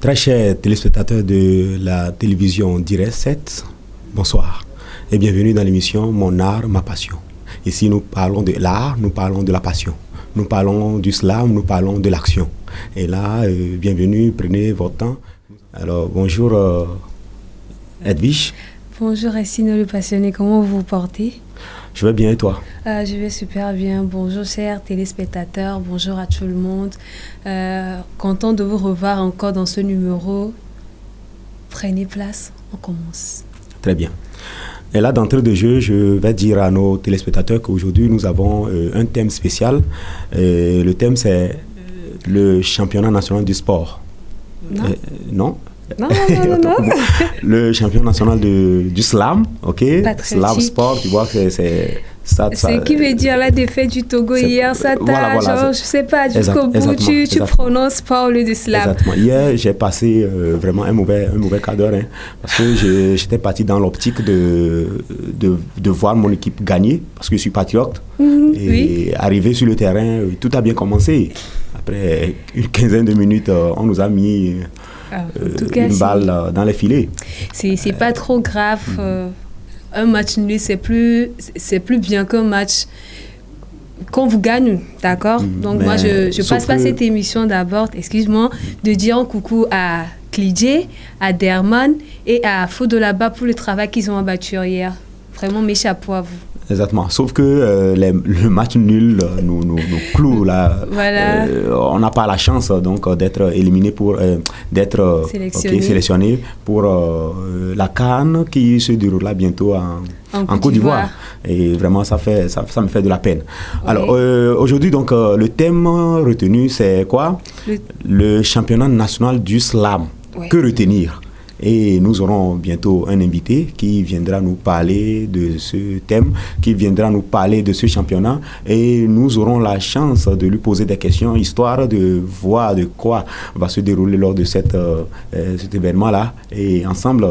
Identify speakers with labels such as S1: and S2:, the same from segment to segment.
S1: Très chers téléspectateurs de la télévision Direct 7, bonsoir et bienvenue dans l'émission Mon art, ma passion. Ici, nous parlons de l'art, nous parlons de la passion. Nous parlons du slam, nous parlons de l'action. Et là, bienvenue, prenez votre temps. Alors, bonjour Edwige.
S2: Bonjour Essino le passionné, comment vous vous portez?
S1: Je vais bien et toi?
S2: Je vais super bien. Bonjour chers téléspectateurs, bonjour à tout le monde. Content de vous revoir encore dans ce numéro. Prenez place, on commence.
S1: Très bien. Et là, d'entrée de jeu, je vais dire à nos téléspectateurs qu'aujourd'hui, nous avons un thème spécial. Le thème, c'est le championnat national du sport.
S2: Non.
S1: Non. Le championnat national du slam, ok? Slam sport, tu vois que c'est ça.
S2: C'est qui veut dire la défaite du Togo hier, ça t'a, genre, je sais pas, jusqu'au bout, tu prononces pas au lieu de slam.
S1: Exactement. Hier, j'ai passé vraiment un mauvais quart d'heure, parce que j'étais parti dans l'optique de voir mon équipe gagner, parce que je suis patriote. Et arrivé sur le terrain, tout a bien commencé. Après une quinzaine de minutes, on nous a mis une balle dans les filets.
S2: C'est pas trop grave. Un match nul, c'est plus bien qu'un match qu'on vous gagne, d'accord? Donc moi, je passe pas cette émission d'abord, excuse-moi, de dire un coucou à Klidje, à Derman et à Fodolaba pour le travail qu'ils ont abattu hier. Vraiment, mes chapeaux à vous.
S1: Exactement. Sauf que le match nul nous cloue là.
S2: Voilà.
S1: On n'a pas la chance donc d'être éliminé d'être sélectionné pour la CAN qui se déroulera bientôt en Côte d'Ivoire. Et vraiment ça me fait de la peine. Oui. Alors aujourd'hui donc le thème retenu c'est quoi? Le championnat national du slam. Oui. Que retenir? Et nous aurons bientôt un invité qui viendra nous parler de ce thème, qui viendra nous parler de ce championnat. Et nous aurons la chance de lui poser des questions, histoire de voir de quoi va se dérouler lors de cet événement-là. Et ensemble,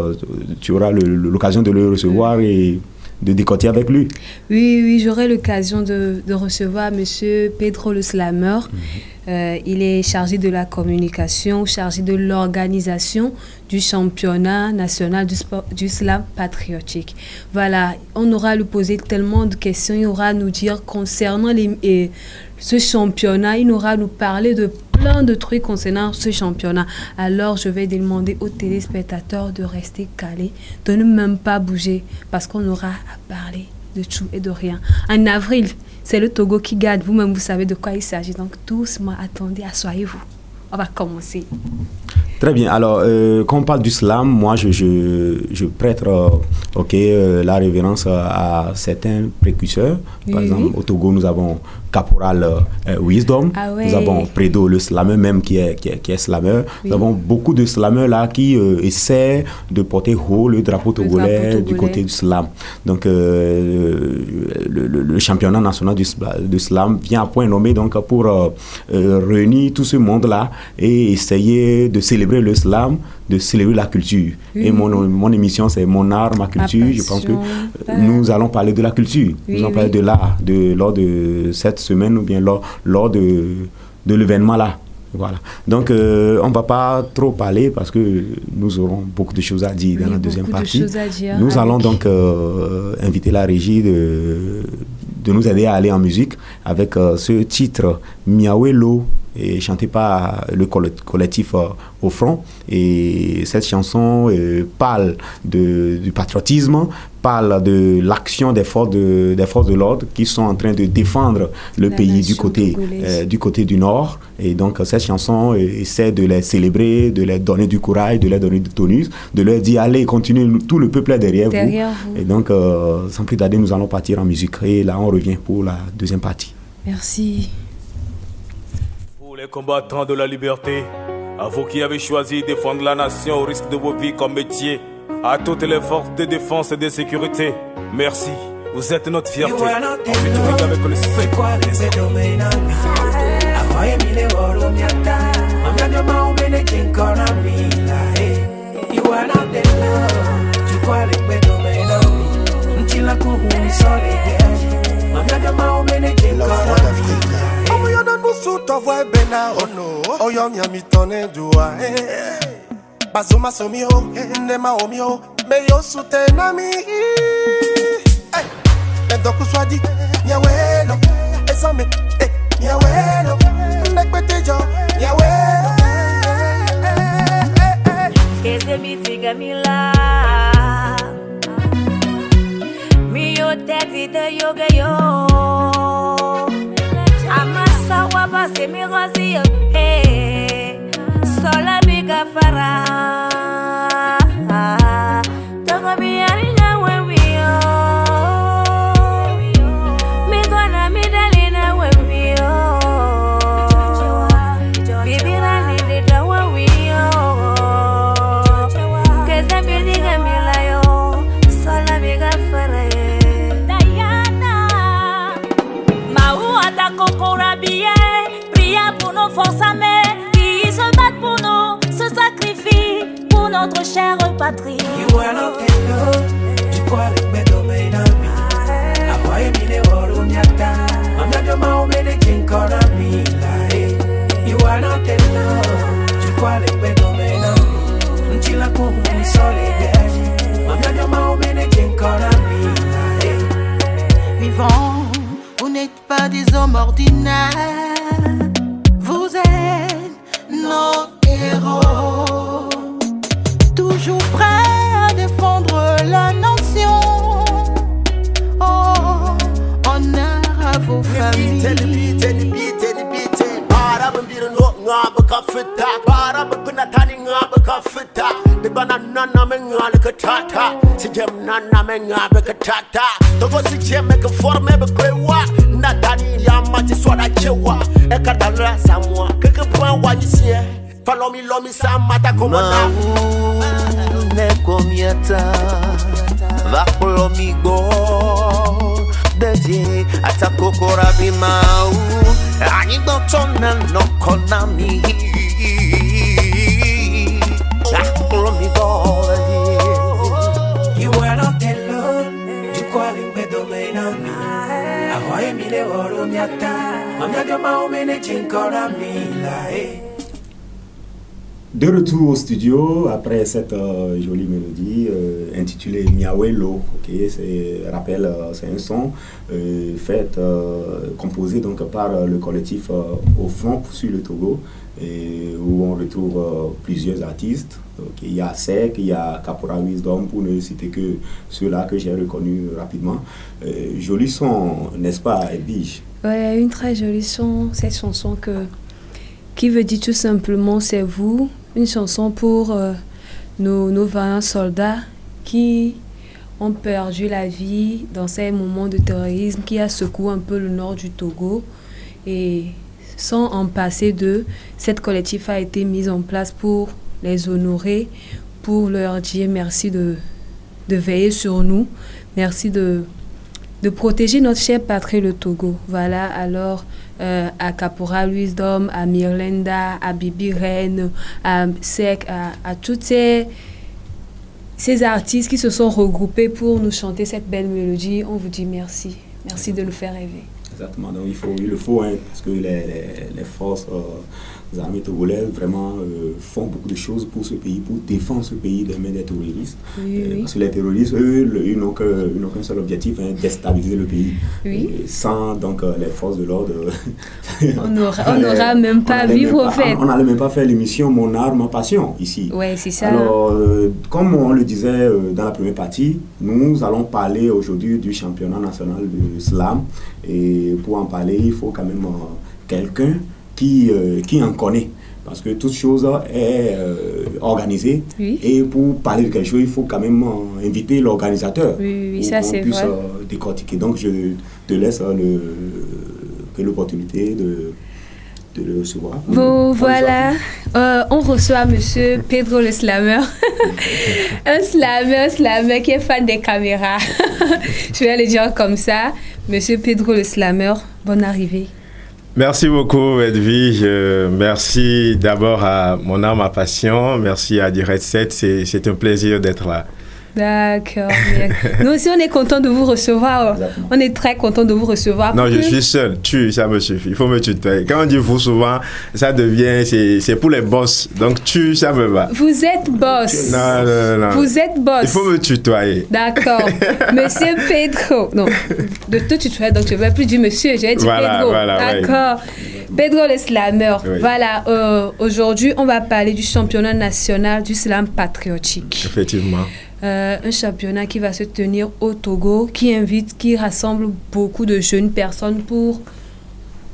S1: tu auras l'occasion de le recevoir et de décortiquer avec lui.
S2: Oui, j'aurai l'occasion de recevoir M. Pedro le Slammer. Il est chargé de la communication, chargé de l'organisation du championnat national du slam patriotique. Voilà, on aura à lui poser tellement de questions, il aura à nous dire concernant ce championnat, il aura à nous parler de plein de trucs concernant ce championnat. Alors, je vais demander aux téléspectateurs de rester calés, de ne même pas bouger, parce qu'on aura à parler de tout et de rien. En avril, c'est le Togo qui gagne. Vous-même, vous savez de quoi il s'agit. Donc, doucement, attendez, asseyez-vous. On va commencer.
S1: Très bien. Alors, quand on parle du slam, moi, je prête la révérence à certains précurseurs. Par exemple, au Togo, nous avons Caporal Wisdom. Nous avons Predo, le slammer même qui est slammer. Nous avons beaucoup de slammers là qui essaient de porter haut le drapeau togolais du côté du slam. Donc, le championnat national du slam vient à point nommé donc, pour réunir tout ce monde-là et essayer de célébrer le slam, de célébrer la culture. Et mon émission, c'est Mon art, ma culture. Je pense que nous allons parler de la culture. Nous allons parler de l'art lors de cette semaine ou bien lors de l'événement-là. Voilà. Donc, on ne va pas trop parler parce que nous aurons beaucoup de choses à dire dans la deuxième partie. Nous allons donc inviter la régie de nous aider à aller en musique avec ce titre Miawelo, et chanté par le collectif Au Front. Et cette chanson parle du patriotisme, parle de l'action des forces de l'ordre qui sont en train de défendre le pays du côté du Nord. Et donc cette chanson essaie de les célébrer, de leur donner du courage, de leur donner du tonus, de leur dire allez, continuez, tout le peuple est derrière vous. Et donc sans plus tarder, nous allons partir en musique. Et là, on revient pour la deuxième partie.
S2: Merci.
S3: Les combattants de la liberté, à vous qui avez choisi de défendre la nation au risque de vos vies comme métier, à toutes les forces de défense et de sécurité, merci, vous êtes notre fierté. En featuring avec le
S4: Suto voy bena ono oyo mi amitone dua Bazuma somio, Ndema omio, Meyo sutenami. Ndoku swadi, Nyawelo, Esame, Nyawelo, Nekwetejo, Nyawelo.
S5: Ese mi figa mi la. Mi yo teti de yoga yo. Amasa waba se mi razi yo. Hey, sola mi gafara. Togo mi arina wewe yo. Mi gona mi dalina wewe yo. Bibira ni de da wewe yo. Kesa mi diga mi la yo. Sola mi gafara. Prière pour nos forces armées qui se battent pour nous, se sacrifient pour notre chère patrie.
S6: You are not alone, tu crois le bedo meinami. Akwai mine woro nyata, amnado maumene kinkora milai. You are not alone, tu crois le bedo meinami. Ntila kuhu ni solidaire, amnado maumene kinkora milai.
S7: Vivants, vous n'êtes pas des hommes ordinaires. Vous êtes nos héros. Toujours prêts à défendre la nation. Oh, honneur à vos familles.
S6: You are not alone, tu crois le domaine. Ahoy mile woro nyata, amnado maumene kinkora milai.
S1: De retour au studio après cette jolie mélodie intitulée Miawelo. Okay, c'est un son composé donc par le collectif Au Front sur le Togo, où on retrouve plusieurs artistes. Okay, il y a Sek, il y a Kapora Wisdom, pour ne citer que ceux-là que j'ai reconnus rapidement. Joli son, n'est-ce pas, Edwige?
S2: Ouais, une très jolie son, cette chanson qui veut dire tout simplement c'est vous, une chanson pour nos vaillants soldats qui ont perdu la vie dans ces moments de terrorisme qui a secoué un peu le nord du Togo. Et sans en passer d'eux, cette collectif a été mise en place pour les honorer, pour leur dire merci de veiller sur nous, merci de protéger notre chère patrie, le Togo. Voilà, alors à Caporal Wisdom, à Mirlenda, à Bibi Reine, à Sek, à toutes ces artistes qui se sont regroupés pour nous chanter cette belle mélodie, on vous dit merci. Merci de nous faire rêver.
S1: Exactement, donc il le faut, hein, parce que les forces armées togolaises vraiment font beaucoup de choses pour ce pays, pour défendre ce pays des mains des terroristes.
S2: Oui.
S1: Parce que les terroristes, eux, ils n'ont qu'un seul objectif, hein, déstabiliser le pays.
S2: Oui.
S1: Et sans donc les forces de l'ordre,
S2: on n'aura même pas à vivre au fait.
S1: On n'allait même pas faire l'émission Mon art, ma passion ici.
S2: Oui, c'est ça.
S1: Alors, comme on le disait dans la première partie, nous allons parler aujourd'hui du championnat national de slam. Et pour en parler, il faut quand même quelqu'un qui en connaît. Parce que toute chose est organisée. Oui. Et pour parler de quelque chose, il faut quand même inviter l'organisateur.
S2: Oui, ça c'est vrai.
S1: Pour qu'on puisse décortiquer. Donc, je te laisse l'opportunité de le recevoir.
S2: Bon, voilà. On reçoit monsieur Pedro le Slammer. un slammer qui est fan des caméras. Je vais le dire comme ça. Monsieur Pedro le Slammer, bonne arrivée.
S8: Merci beaucoup, Edwige. Merci d'abord à Mon art, ma passion. Merci à Direct 7. C'est un plaisir d'être là.
S2: D'accord. Nous aussi, on est content de vous recevoir. On est très content de vous recevoir.
S8: Non, je suis seul. Tu, ça me suffit. Il faut me tutoyer. Quand on dit vous souvent, ça devient, c'est pour les boss. Donc tu, ça me va.
S2: Vous êtes boss.
S8: Non.
S2: Vous êtes boss.
S8: Il faut me tutoyer.
S2: D'accord. Monsieur Pedro. Non, de te tutoyer, donc je ne vais plus dire monsieur, je vais dire Pedro. D'accord. Oui. Pedro le slammer. Oui. Voilà. Aujourd'hui, on va parler du championnat national du slam patriotique.
S8: Effectivement.
S2: Un championnat qui va se tenir au Togo, qui rassemble beaucoup de jeunes personnes pour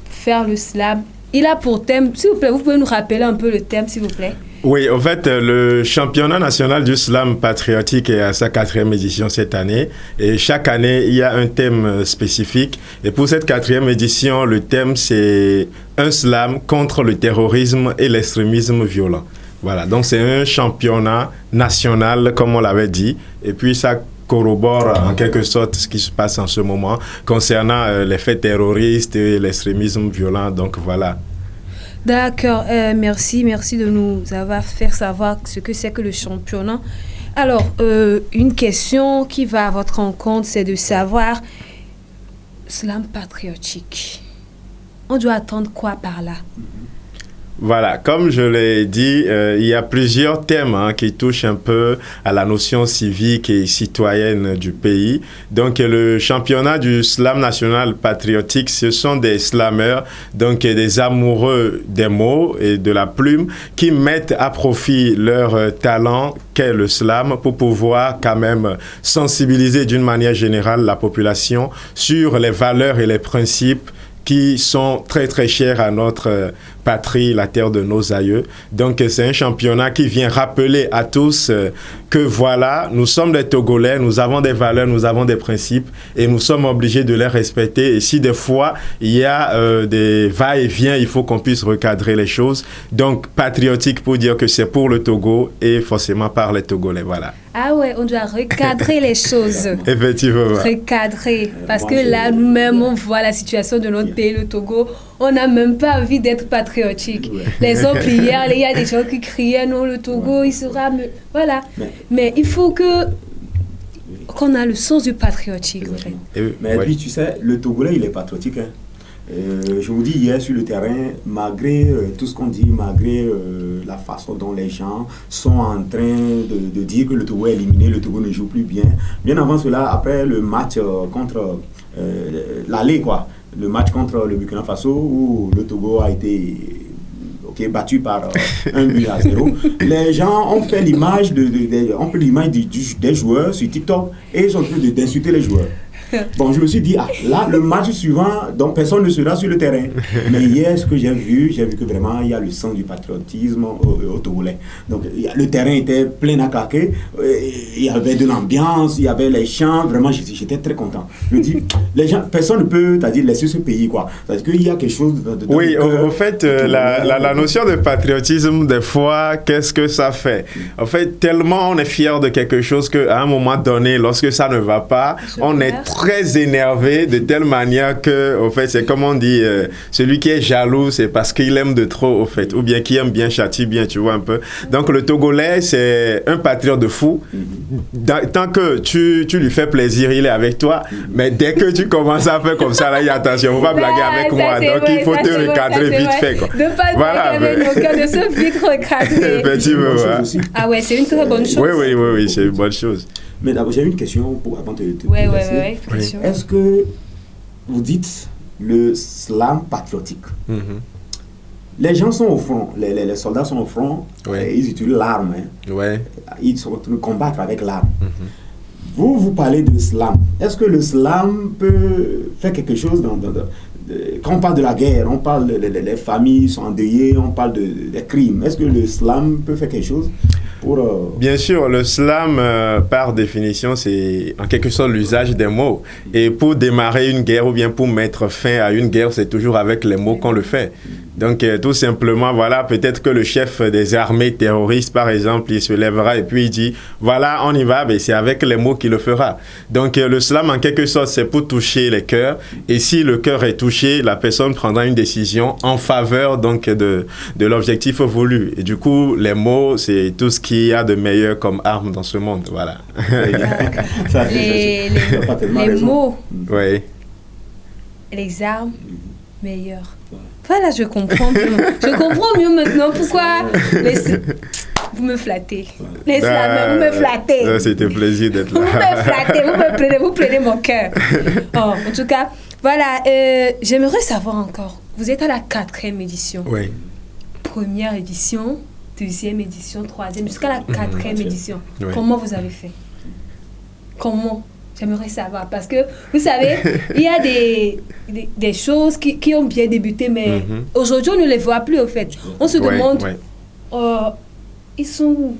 S2: faire le slam. Il a pour thème, s'il vous plaît, vous pouvez nous rappeler un peu le thème, s'il vous plaît?
S8: Oui, en fait, le championnat national du slam patriotique est à sa 4e édition cette année. Et chaque année, il y a un thème spécifique. Et pour cette 4e édition, le thème, c'est un slam contre le terrorisme et l'extrémisme violent. Voilà, donc c'est un championnat national, comme on l'avait dit, et puis ça corrobore en quelque sorte ce qui se passe en ce moment concernant les faits terroristes et l'extrémisme violent, donc voilà.
S2: D'accord, merci de nous avoir fait savoir ce que c'est que le championnat. Alors, une question qui va à votre rencontre, c'est de savoir, slam patriotique, on doit attendre quoi par là?
S8: Voilà, comme je l'ai dit, il y a plusieurs thèmes qui touchent un peu à la notion civique et citoyenne du pays. Donc, le championnat du slam national patriotique, ce sont des slameurs, donc des amoureux des mots et de la plume, qui mettent à profit leur talent qu'est le slam pour pouvoir quand même sensibiliser d'une manière générale la population sur les valeurs et les principes qui sont très très chers à notre patrie, la terre de nos aïeux. Donc c'est un championnat qui vient rappeler à tous que voilà, nous sommes des Togolais, nous avons des valeurs, nous avons des principes et nous sommes obligés de les respecter. Et si des fois il y a des va-et-vient, il faut qu'on puisse recadrer les choses. Donc patriotique pour dire que c'est pour le Togo et forcément par les Togolais, voilà.
S2: Ah ouais, on doit recadrer les choses.
S8: Effectivement.
S2: Recadrer. Parce que là, nous-mêmes, on voit la situation de notre pays, le Togo. On n'a même pas envie d'être patriotique. Les autres hier, il y a des gens qui criaient, non, le Togo, il sera... Voilà. Mais il faut qu'on a le sens du patriotique. En fait.
S1: Mais puis, tu sais, le Togolais, il est patriotique. Hein. Je vous dis, hier sur le terrain, malgré tout ce qu'on dit, malgré la façon dont les gens sont en train de dire que le Togo est éliminé, le Togo ne joue plus bien. Bien avant cela, après le match contre l'aller, quoi, le match contre le Burkina Faso, où le Togo a été battu par 1-0, les gens ont fait l'image des joueurs sur TikTok et ils sont en train d'insulter les joueurs. Bon, je me suis dit, là, le match suivant, donc personne ne sera sur le terrain. Mais hier, ce que j'ai vu que vraiment, il y a le sens du patriotisme au Togolais. Donc, le terrain était plein à claquer, il y avait de l'ambiance, il y avait les chants, vraiment, j'étais très content. Je me dis, les gens, personne ne peut, c'est-à-dire, laisser ce pays, quoi. C'est-à-dire qu'il y a quelque chose de
S8: oui, au fait, la notion de patriotisme, des fois, qu'est-ce que ça fait? En fait, tellement on est fier de quelque chose qu'à un moment donné, lorsque ça ne va pas, on est très énervé de telle manière que, au fait, c'est comme on dit, celui qui est jaloux, c'est parce qu'il aime de trop, au fait, ou bien qui aime bien châtie bien, tu vois un peu. Donc le Togolais, c'est un patriote de fou. Tant que tu lui fais plaisir, il est avec toi. Mais dès que tu commences à faire comme ça, là, il y a attention, faut pas blaguer avec moi. Donc il faut te recadrer vite fait, quoi.
S2: De pas
S8: voilà,
S2: avec nos cœurs, de se vite recadrer.
S8: Effectivement.
S2: Ah ouais, c'est une très bonne chose.
S8: Oui, c'est une bonne chose.
S1: Mais d'abord, j'ai une question avant de te
S2: laisser.
S1: Est-ce que vous dites le slam patriotique? Les gens sont au front, les soldats sont au front, ils utilisent l'arme. Ils sont en train de combattre avec l'arme. Vous parlez de slam. Est-ce que le slam peut faire quelque chose quand on parle de la guerre, on parle les familles sont endeuillées, on parle des crimes. Est-ce que le slam peut faire quelque chose pour...
S8: Bien sûr, le slam, par définition, c'est en quelque sorte l'usage des mots. Et pour démarrer une guerre ou bien pour mettre fin à une guerre, c'est toujours avec les mots qu'on le fait. Donc, tout simplement, voilà, peut-être que le chef des armées terroristes, par exemple, il se lèvera et puis il dit, voilà, on y va, mais c'est avec les mots qu'il le fera. Donc, le slam, en quelque sorte, c'est pour toucher les cœurs. Et si le cœur est touché, la personne prendra une décision en faveur donc de l'objectif voulu. Et du coup, les mots, c'est tout ce qu'il y a de meilleur comme arme dans ce monde. Voilà.
S2: Les mots,
S8: oui.
S2: les armes meilleures. Voilà, je comprends mieux. Je comprends mieux maintenant pourquoi vous me flattez. Les slameurs, vous me flattez.
S8: C'était un plaisir d'être là.
S2: Vous me flattez, vous prenez mon cœur. Oh, en tout cas, voilà, j'aimerais savoir encore. Vous êtes à la 4e édition.
S8: Oui.
S2: Première édition, 2e édition, 3e, jusqu'à la 4e édition.
S8: Oui.
S2: Comment vous avez fait? Comment? J'aimerais savoir. Parce que, vous savez, il y a des choses qui ont bien débuté, mais aujourd'hui, on ne les voit plus, au fait. On se demande, ils sont où?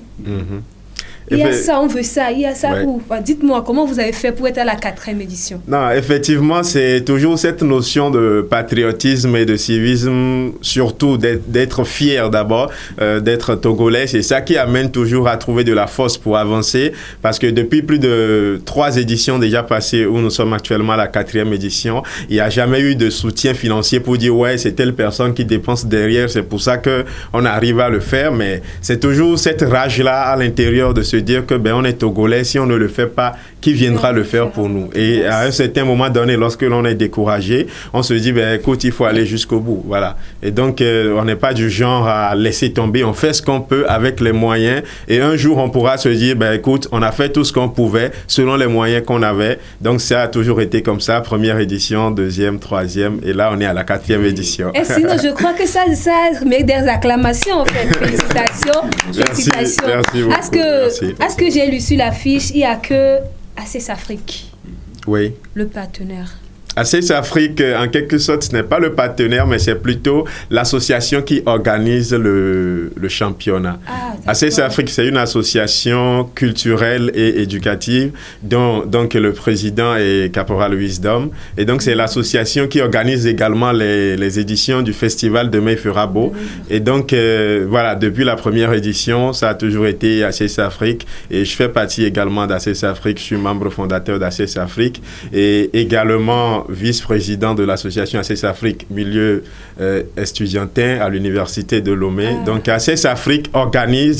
S2: Il y a ça, on veut ça, il y a ça où? Enfin, dites-moi, comment vous avez fait pour être à la 4e édition?
S8: Non, effectivement, c'est toujours cette notion de patriotisme et de civisme, surtout d'être fier d'abord, d'être togolais. C'est ça qui amène toujours à trouver de la force pour avancer, parce que depuis plus de 3 éditions déjà passées, où nous sommes actuellement à la 4e édition, il n'y a jamais eu de soutien financier pour dire, ouais, c'est telle personne qui dépense derrière, c'est pour ça qu'on arrive à le faire, mais c'est toujours cette rage-là à l'intérieur de se dire que on est togolais, si on ne le fait pas, qui viendra le faire pour nous? Et à un certain moment donné, lorsque l'on est découragé, on se dit, écoute, il faut aller jusqu'au bout. Voilà. Et donc, on n'est pas du genre à laisser tomber, on fait ce qu'on peut avec les moyens, et un jour, on pourra se dire, écoute, on a fait tout ce qu'on pouvait, selon les moyens qu'on avait. Donc, ça a toujours été comme ça, première édition, 2e, 3e, et là, on est à la 4e édition.
S2: Et sinon, je crois que ça mérite des acclamations, en fait. Félicitations. Félicitations.
S8: Merci beaucoup.
S2: Est-ce que j'ai lu sur l'affiche, il n'y a que ACES Afrique,
S8: oui,
S2: le partenaire?
S8: ACES Afrique, en quelque sorte, ce n'est pas le partenaire, mais c'est plutôt l'association qui organise le championnat. ACES Afrique, c'est une association culturelle et éducative dont donc, le président est Caporal Wisdom. Et donc, c'est l'association qui organise également les éditions du festival Demain il fera beau. Et donc, voilà, depuis la première édition, ça a toujours été ACES Afrique. Et je fais partie également d'ACES Afrique. Je suis membre fondateur d'ACES Afrique. Et également vice-président de l'association ACES Afrique milieu estudiantin à l'université de Lomé. Donc ACES Afrique organise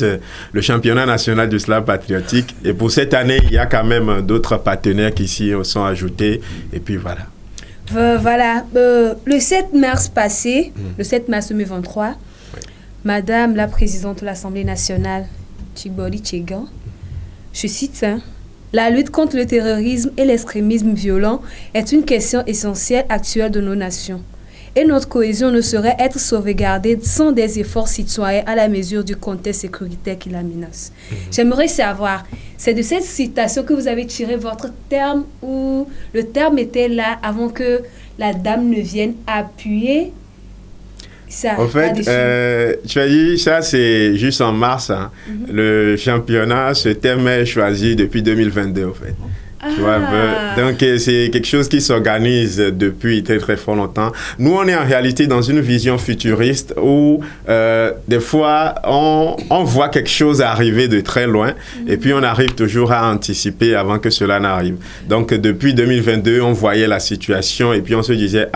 S8: le championnat national du slam patriotique et pour cette année, il y a quand même d'autres partenaires qui s'y sont ajoutés et puis voilà.
S2: Voilà, le 7 mars passé, le 7 mars 2023, Madame la Présidente de l'Assemblée nationale, Tchigbori Tchegan, je cite, la lutte contre le terrorisme et l'extrémisme violent est une question essentielle actuelle de nos nations. Et notre cohésion ne saurait être sauvegardée sans des efforts citoyens à la mesure du contexte sécuritaire qui la menace. J'aimerais savoir, c'est de cette citation que vous avez tiré votre terme ou le terme était là avant que la dame ne vienne appuyer ça?
S8: En fait, tu as dit, ça c'est juste en mars. Hein. Le championnat, ce thème est choisi depuis 2022 en fait. Tu vois, donc c'est quelque chose qui s'organise depuis très très fort longtemps. Nous, on est en réalité dans une vision futuriste où des fois, on voit quelque chose arriver de très loin et puis on arrive toujours à anticiper avant que cela n'arrive. Donc, depuis 2022, on voyait la situation et puis on se disait,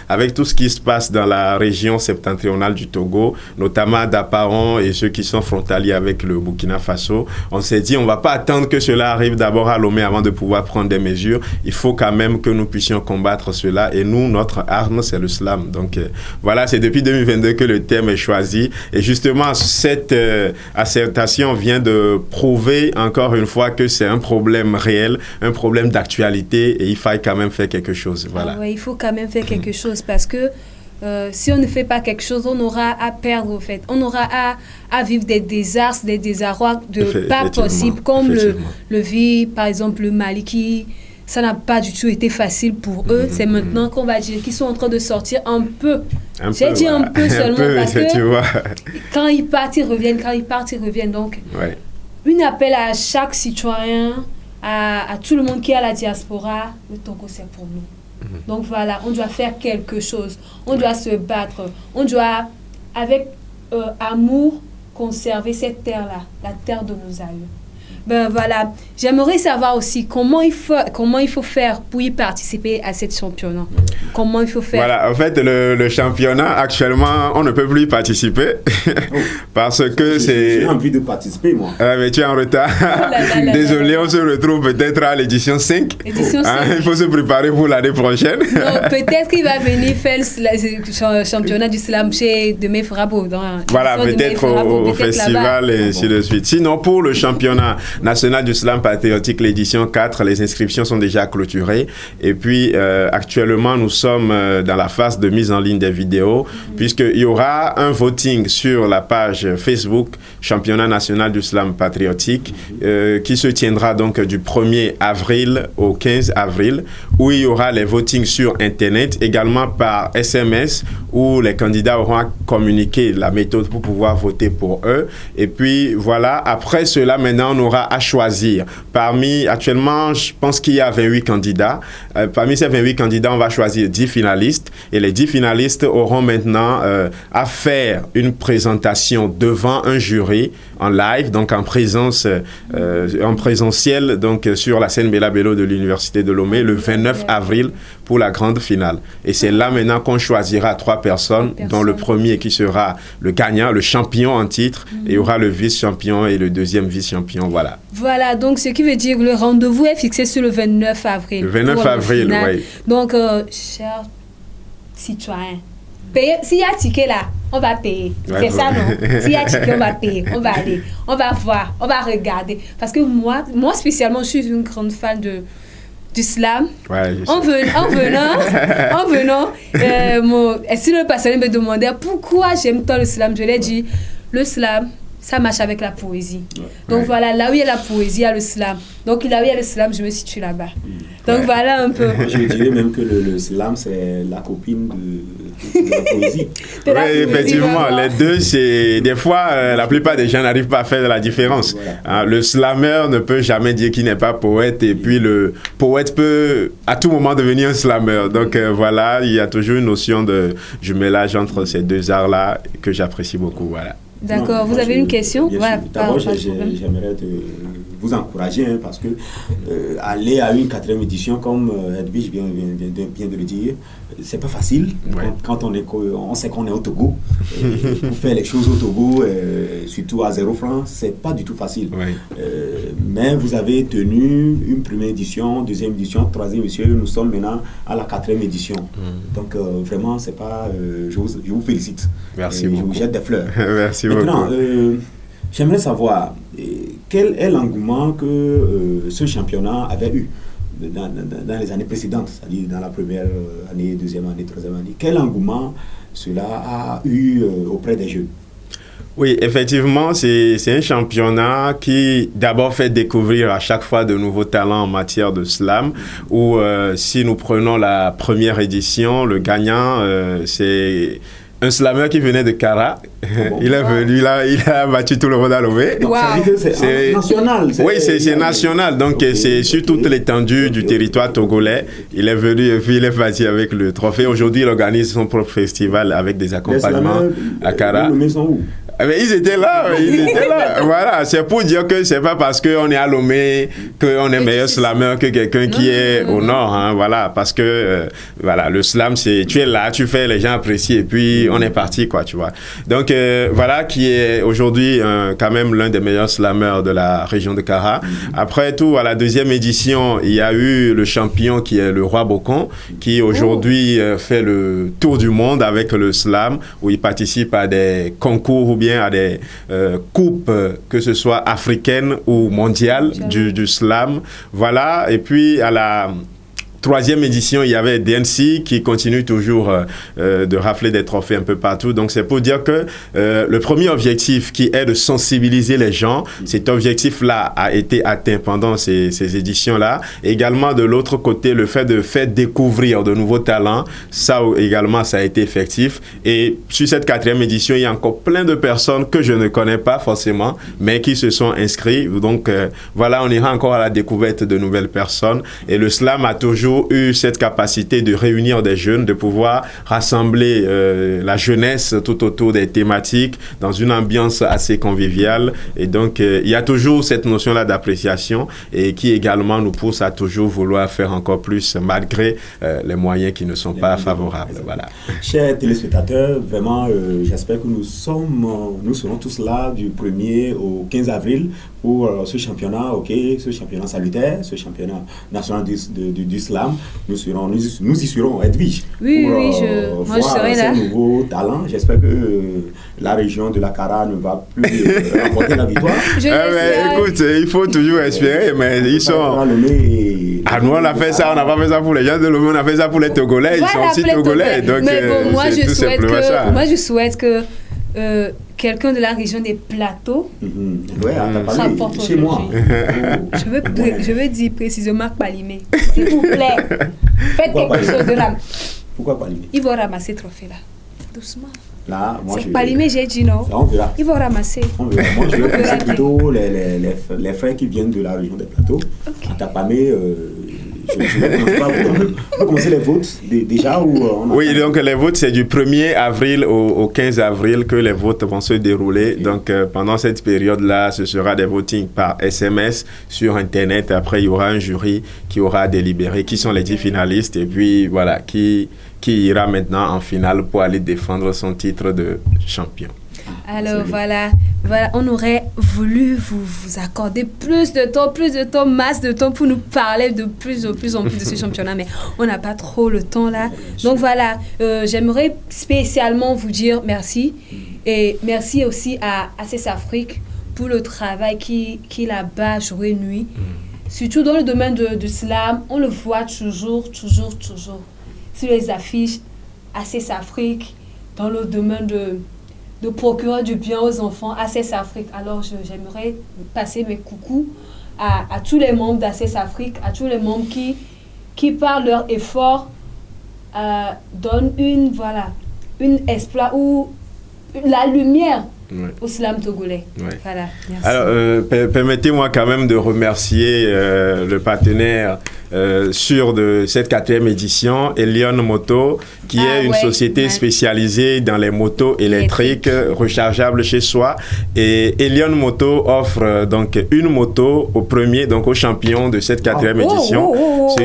S8: avec tout ce qui se passe dans la région septentrionale du Togo, notamment à Daparon et ceux qui sont frontaliers avec le Burkina Faso, on s'est dit, on ne va pas attendre que cela arrive d'abord à Lomé avant de pouvoir prendre des mesures. Il faut quand même que nous puissions combattre cela et nous, notre arme, c'est le slam. Donc voilà, c'est depuis 2022 que le thème est choisi et justement cette assertion vient de prouver encore une fois que c'est un problème réel, un problème d'actualité et il faille quand même faire quelque chose. Voilà.
S2: Il faut quand même faire quelque chose parce que si on ne fait pas quelque chose, on aura à perdre, au fait. On aura à vivre des désastres, des désarrois pas possibles, comme le vit, par exemple, le Mali, qui, ça n'a pas du tout été facile pour eux. C'est maintenant qu'on va dire qu'ils sont en train de sortir un peu. J'ai dit un peu seulement, parce que quand ils partent, ils reviennent. Quand ils partent, ils reviennent. Donc, un appel à chaque citoyen, à tout le monde qui est à la diaspora, le Togo, c'est pour nous. Donc voilà, on doit faire quelque chose, on doit se battre, on doit avec amour, conserver cette terre-là, la terre de nos aïeux. Ben voilà, j'aimerais savoir aussi comment il faut faire pour y participer à cette championnat. Comment il faut faire?
S8: Voilà, en fait, le championnat, actuellement, on ne peut plus y participer parce que c'est...
S1: J'ai envie de participer, moi.
S8: Mais tu es en retard. Désolé, on se retrouve peut-être à l'édition 5.
S2: Édition 5.
S8: Il faut se préparer pour l'année prochaine.
S2: Non, peut-être qu'il va venir faire le championnat du slam chez Demain Frabo.
S8: Voilà, peut-être au festival et ainsi de suite. Sinon, pour le championnat national du slam patriotique, l'édition 4, les inscriptions sont déjà clôturées. Et puis, actuellement, nous sommes dans la phase de mise en ligne des vidéos, puisqu'il y aura un voting sur la page Facebook Championnat national du slam patriotique, qui se tiendra donc du 1er avril au 15 avril, où il y aura les votings sur Internet, également par SMS, où les candidats auront à communiquer la méthode pour pouvoir voter pour eux. Et puis, voilà, après cela, maintenant, on aura à choisir. Actuellement, je pense qu'il y a 28 candidats. Parmi ces 28 candidats, on va choisir 10 finalistes. Et les 10 finalistes auront maintenant à faire une présentation devant un jury en live, donc en présentiel, donc sur la scène Bella Bello de l'Université de Lomé, le 29 avril pour la grande finale. Et c'est là maintenant qu'on choisira 3 personnes, dont le premier qui sera le gagnant, le champion en titre, et il y aura le vice-champion et le deuxième vice-champion, voilà.
S2: Voilà, donc ce qui veut dire que le rendez-vous est fixé sur le 29 avril.
S8: Le 29 avril, oui.
S2: Donc, chers citoyens, s'il y a ticket là, on va payer. C'est ça, non? S'il y a ticket, on va payer. On va aller, on va voir, on va regarder. Parce que moi spécialement, je suis une grande fan du slam.
S8: Ouais,
S2: en venant, si le passionné me demandait pourquoi j'aime tant le slam, je lui ai dit, le slam, ça marche avec la poésie. Donc voilà, là où il y a la poésie, il y a le slam. Donc là où il y a le slam, je me situe là-bas. Donc voilà un peu.
S1: Je dirais même que le slam, c'est la copine de la poésie.
S8: Oui, effectivement, les deux, c'est... Des fois, la plupart des gens n'arrivent pas à faire la différence. Voilà. Le slammer ne peut jamais dire qu'il n'est pas poète, et puis le poète peut à tout moment devenir un slammer. Donc voilà, il y a toujours une notion de jumelage entre ces deux arts-là que j'apprécie beaucoup. Voilà.
S2: D'accord, vous avez une question?
S1: D'abord, j'aimerais vous encourager, parce que aller à une 4e édition, comme Edwige vient de le dire, c'est pas facile. Ouais. Quand on sait qu'on est au Togo, pour faire les choses au Togo, surtout à 0 francs, c'est pas du tout facile. Ouais. Mais vous avez tenu une 1e édition, 2e édition, 3e édition, nous sommes maintenant à la 4e édition. Donc vraiment, c'est pas, je vous félicite.
S8: Merci beaucoup.
S1: Je vous jette des fleurs.
S8: Merci
S1: maintenant,
S8: beaucoup.
S1: J'aimerais savoir quel est l'engouement que ce championnat avait eu dans les années précédentes, c'est-à-dire dans la première année, 2e année, 3e année. Quel engouement cela a eu auprès des jeunes?
S8: Oui, effectivement, c'est un championnat qui d'abord fait découvrir à chaque fois de nouveaux talents en matière de slam, où si nous prenons la première édition, le gagnant, c'est un slammer qui venait de Kara. Il est venu là, il a battu tout le monde à Lomé.
S1: Wow. C'est national.
S8: Oui, c'est national. Donc, c'est sur toute l'étendue du territoire togolais. Il est venu et puis il est parti avec le trophée. Aujourd'hui, il organise son propre festival avec des accompagnements à Kara. Mais ils étaient là, Voilà, c'est pour dire que c'est pas parce qu'on est à Lomé qu'on est meilleur slammer que quelqu'un qui est au nord, hein, voilà, parce que voilà, le slam, c'est tu es là, tu fais, les gens apprécient et puis on est parti, quoi, tu vois. Donc voilà, qui est aujourd'hui quand même l'un des meilleurs slammers de la région de Kara. Après tout, à la 2e édition, il y a eu le champion qui est le Roi Bocon, qui aujourd'hui fait le tour du monde avec le slam, où il participe à des concours ou bien à des coupes, que ce soit africaines ou mondiales du slam. Voilà, et puis à la 3e édition, il y avait DNC qui continue toujours de rafler des trophées un peu partout. Donc, c'est pour dire que le premier objectif qui est de sensibiliser les gens, cet objectif-là a été atteint pendant ces éditions-là. Également, de l'autre côté, le fait de faire découvrir de nouveaux talents, ça également, ça a été effectif. Et sur cette 4e édition, il y a encore plein de personnes que je ne connais pas forcément, mais qui se sont inscrits. Donc, voilà, on ira encore à la découverte de nouvelles personnes. Et le slam a toujours toujours eu cette capacité de réunir des jeunes, de pouvoir rassembler la jeunesse tout autour des thématiques dans une ambiance assez conviviale. Et donc, il y a toujours cette notion-là d'appréciation et qui également nous pousse à toujours vouloir faire encore plus malgré les moyens qui ne sont pas favorables. Voilà.
S1: Chers téléspectateurs, vraiment, j'espère que nous serons tous là du 1er au 15 avril pour ce championnat, ce championnat salutaire, ce championnat national du slam. Nous y serons, Edwige, pour voir ces nouveaux talents. J'espère que la région de la Cara ne va plus remporter la victoire.
S8: Écoute, il faut toujours espérer, mais ils sont... nous, on a fait ça, on n'a pas fait ça pour les gens de Lomé, on a fait ça pour les Togolais, ils sont aussi Togolais. Donc,
S2: mais bon, moi, je souhaite que quelqu'un de la région des plateaux
S1: rapporte chez moi.
S2: Je veux dire précisément Palimé. S'il vous plaît, faites quelque chose de là.
S1: Pourquoi Palimé?
S2: Ils vont ramasser trophée là. Doucement.
S1: Là, moi,
S2: c'est Palimé, j'ai dit non.
S1: On verra.
S2: Ils vont ramasser.
S1: On verra. Moi, je vais penser plutôt les frères qui viennent de la région des plateaux. En Tapamé, je vais commencer les votes déjà
S8: Oui, donc les votes, c'est du 1er avril au 15 avril que les votes vont se dérouler. Okay. Donc pendant cette période-là, ce sera des votings par SMS sur Internet. Après, il y aura un jury qui aura délibéré qui sont les 10 finalistes et puis voilà, qui ira maintenant en finale pour aller défendre son titre de champion.
S2: Alors voilà, on aurait voulu vous accorder plus de temps, masse de temps pour nous parler de plus en plus de ce championnat, mais on n'a pas trop le temps là. Donc voilà, j'aimerais spécialement vous dire merci et merci aussi à ACES Afrique pour le travail qui là-bas jour et nuit. Surtout dans le domaine du slam, on le voit toujours sur les affiches ACES Afrique, dans le domaine de procurer du bien aux enfants, ACES Afrique. Alors, j'aimerais passer mes coucous à tous les membres d'ACES Afrique, à tous les membres qui par leur effort, donnent une espoir ou la lumière au slam togolais. Voilà, merci.
S8: Alors, permettez-moi quand même de remercier le partenaire sûr de cette 4e édition, Elion Moto, qui est une société spécialisée dans les motos électriques rechargeables chez soi. Et Elion Moto offre donc une moto au premier, donc au champion de cette 4e édition, ce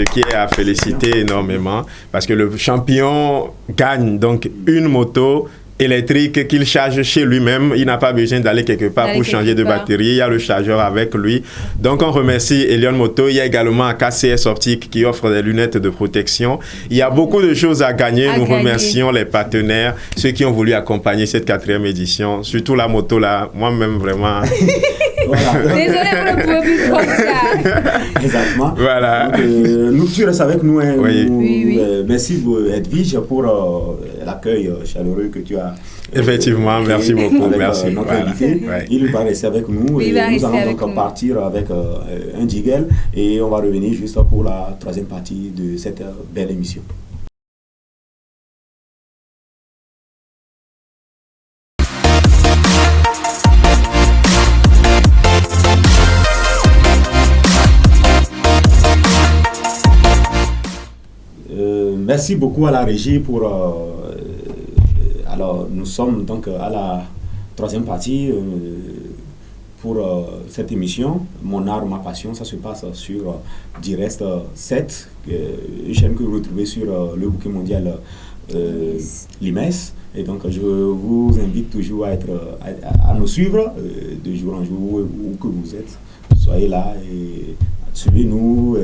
S8: qui est à féliciter énormément, parce que le champion gagne donc une moto électrique qu'il charge chez lui-même. Il n'a pas besoin d'aller quelque part pour changer de batterie. Il y a le chargeur avec lui. Donc, on remercie Elion Moto. Il y a également KCS Optique qui offre des lunettes de protection. Il y a beaucoup de choses à gagner. Nous remercions les partenaires, ceux qui ont voulu accompagner cette 4e édition. Surtout la moto là. Moi-même, vraiment...
S2: Désolé pour le produit comme ça.
S1: Exactement.
S8: Voilà.
S1: Donc, tu restes avec nous. Hein,
S2: oui.
S1: Merci Edwige pour l'accueil chaleureux que tu as.
S8: Effectivement, merci beaucoup. Merci.
S1: Notre invité. Il va rester avec nous.
S2: Oui,
S1: nous allons donc partir avec un jiggle et on va revenir juste pour la 3e partie de cette belle émission. Merci beaucoup à la régie pour... alors, nous sommes donc à la 3e partie pour cette émission. Mon art, ma passion, ça se passe sur Direct 7, une chaîne que vous retrouvez sur le bouquet mondial l'IMES. Et donc, je vous invite toujours à nous suivre de jour en jour, où que vous êtes. Soyez là et... suivez-nous,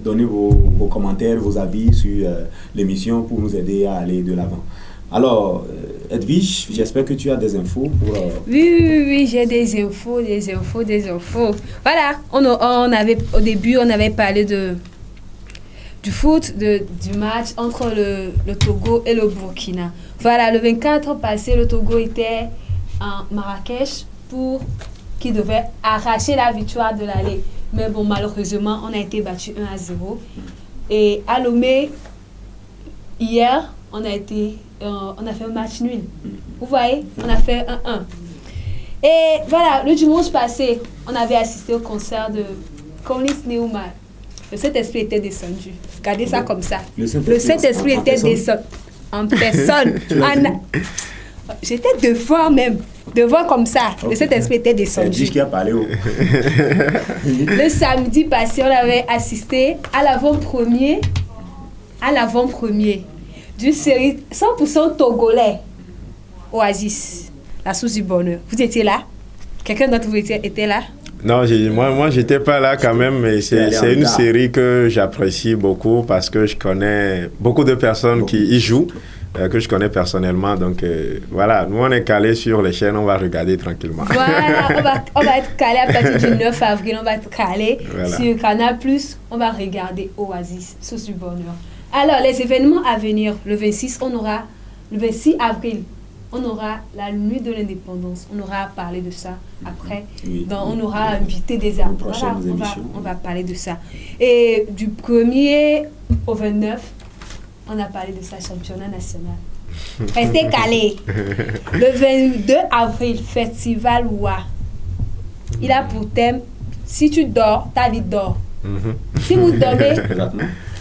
S1: donnez vos commentaires, vos avis sur l'émission pour nous aider à aller de l'avant. Alors, Edwige, j'espère que tu as des infos pour...
S2: Oui, j'ai des infos. Voilà, au début, on avait parlé du foot, du match entre le Togo et le Burkina. Voilà, le 24 passé, le Togo était en Marrakech qui devait arracher la victoire de l'aller. Mais bon, malheureusement, on a été battu 1-0. Et à Lomé, hier, on a fait un match nul. Vous voyez, on a fait 1-1. Et voilà, le dimanche passé, on avait assisté au concert de Collins Neuma. Le Saint-Esprit était descendu. Regardez ça comme ça.
S1: Le
S2: Saint-Esprit était descendu en personne. J'étais devant comme ça. Okay. Le Saint-Esprit était descendu.
S1: C'est Dieu qui a parlé.
S2: Le samedi passé, on avait assisté à l'avant-première d'une série 100% togolais, Oasis, la source du bonheur. Vous étiez là? Quelqu'un d'entre vous était là?
S8: Non, moi j'étais pas là quand même, mais c'est une série que j'apprécie beaucoup parce que je connais beaucoup de personnes qui y jouent, que je connais personnellement. Donc voilà, nous on est calés sur les chaînes, on va regarder tranquillement.
S2: Voilà, on va être calés à partir du 9 avril, on va être calés sur Canal+, on va regarder Oasis, source du bonheur. Alors, les événements à venir, le 26 avril, on aura la nuit de l'indépendance. On aura parlé de ça après. Oui. Donc, on aura invité des artistes. Voilà, on va parler de ça. Et du 1er au 29, on a parlé de ça, championnat national. Restez calés. Le 22 avril, Festival Wa. Il a pour thème, si tu dors, ta vie dort. Si vous dormez,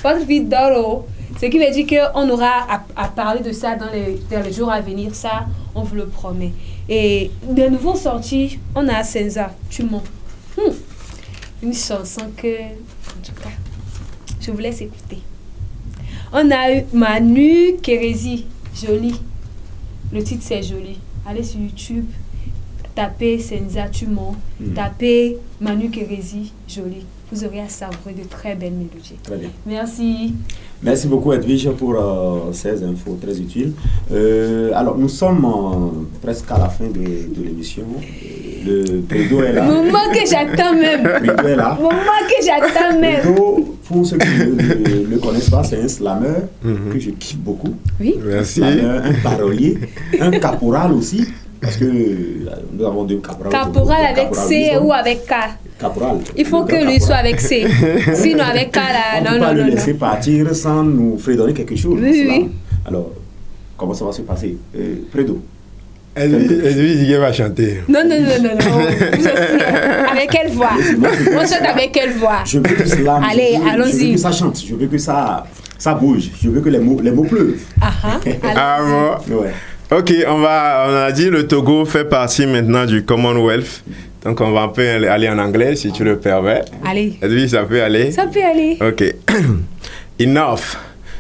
S2: votre vie dort. Ce qui veut dire qu'on aura à parler de ça dans les jours à venir. Ça, on vous le promet. Et de nouveaux sorties, on a Senza, Tu mens. Une chanson que, en tout cas, je vous laisse écouter. On a eu Manu Kérési, Joli. Le titre, c'est Joli. Allez sur YouTube, tapez Senza, Tu mens. Tapez Manu Kérési, Joli. Vous aurez à savourer de très belles mélodies. Très bien. Merci.
S1: Merci beaucoup Edwige pour ces infos très utiles. Alors nous sommes presque à la fin de l'émission. Le Prédo est là.
S2: Moment que j'attends même.
S1: Prédo est là.
S2: Moment que j'attends même.
S1: Prédo, pour ceux qui ne le connaissent pas, c'est un slammer que je kiffe beaucoup.
S2: Oui.
S8: Merci.
S1: Un parolier, un caporal aussi. Parce que nous avons deux caporals.
S2: Caporal avec C ou avec K.
S1: Caporal.
S2: Il faut que lui soit avec C. Sinon avec K, là,
S1: non. On ne peut pas le laisser partir sans nous fredonner quelque chose.
S2: Oui.
S1: Alors, comment ça va se passer? Prédo.
S8: Elle dit qu'elle va chanter.
S2: Non. Avec quelle voix? On chante avec quelle voix?
S1: Je veux que cela.
S2: Allez, allons-y.
S1: Je veux que ça chante. Je veux que ça bouge. Je veux que les mots pleuvent.
S8: Ah bon?
S1: Ouais.
S8: Ok, on a dit le Togo fait partie maintenant du Commonwealth. Donc on va un peu aller en anglais si tu le permets.
S2: Allez.
S8: Edwige, ça peut aller?
S2: Ça peut aller.
S8: Ok.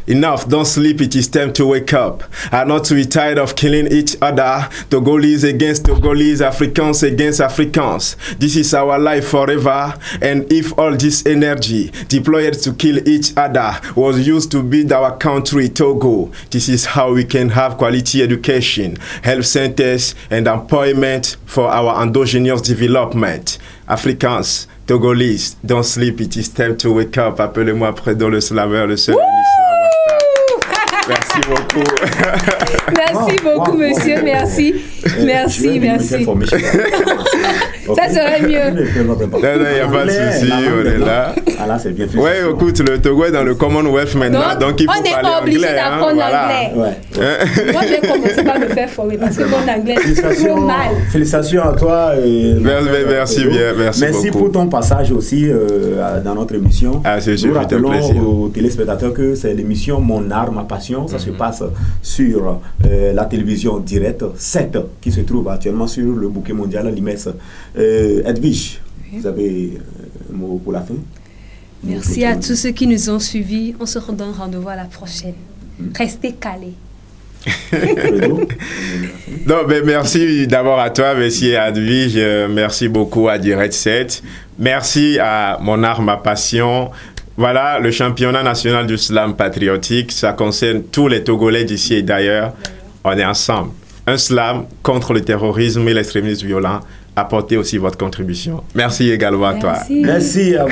S8: Enough, don't sleep, it is time to wake up. Are not we tired of killing each other? Togolese against Togolese, Africans against Africans. This is our life forever. And if all this energy deployed to kill each other was used to build our country, Togo, this is how we can have quality education, health centers, and employment for our endogenous development. Africans, Togolese, don't sleep, it is time to wake up. Appelez-moi Prédo le slammer, le seul. Merci beaucoup.
S2: Merci beaucoup, monsieur. Merci. Ça serait mieux.
S8: Non, il n'y a pas de souci, on est là.
S1: Ah là, c'est bien fait.
S8: Oui, écoute, le Togo est dans le Commonwealth maintenant, donc il faut parler anglais.
S2: On est obligé d'apprendre l'anglais. Moi, je vais commencer par me faire former parce que mon anglais est trop mal.
S1: Félicitations à toi.
S8: Merci bien,
S1: merci pour ton passage aussi dans notre émission.
S8: Nous
S1: rappelons aux téléspectateurs que c'est l'émission Mon art, ma passion. Ça se passe sur la télévision directe 7 qui se trouve actuellement sur le bouquet mondial l'IMES. Edwige, vous avez un mot pour la fin?
S2: Merci à tous ceux qui nous ont suivis. On se donne rendez-vous à la prochaine. Restez calés.
S8: Non, mais merci d'abord à toi, merci à Edwige, merci beaucoup à Direct 7, merci à Mon art, ma passion. Voilà, le championnat national du slam patriotique, ça concerne tous les Togolais d'ici et d'ailleurs. On est ensemble. Un slam contre le terrorisme et l'extrémisme violent. Apportez aussi votre contribution. Merci également à toi.
S1: Merci à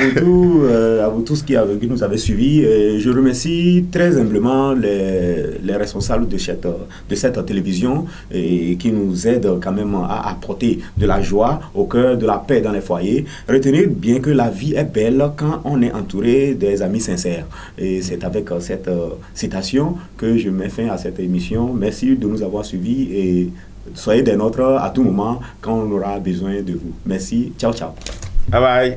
S1: vous tous qui nous avez suivis. Et je remercie très humblement les responsables de cette télévision et qui nous aident quand même à apporter de la joie au cœur, de la paix dans les foyers. Retenez bien que la vie est belle quand on est entouré des amis sincères. Et c'est avec cette citation que je mets fin à cette émission. Merci de nous avoir suivis et soyez des nôtres à tout moment quand on aura besoin de vous. Merci. Ciao, ciao.
S8: Bye bye.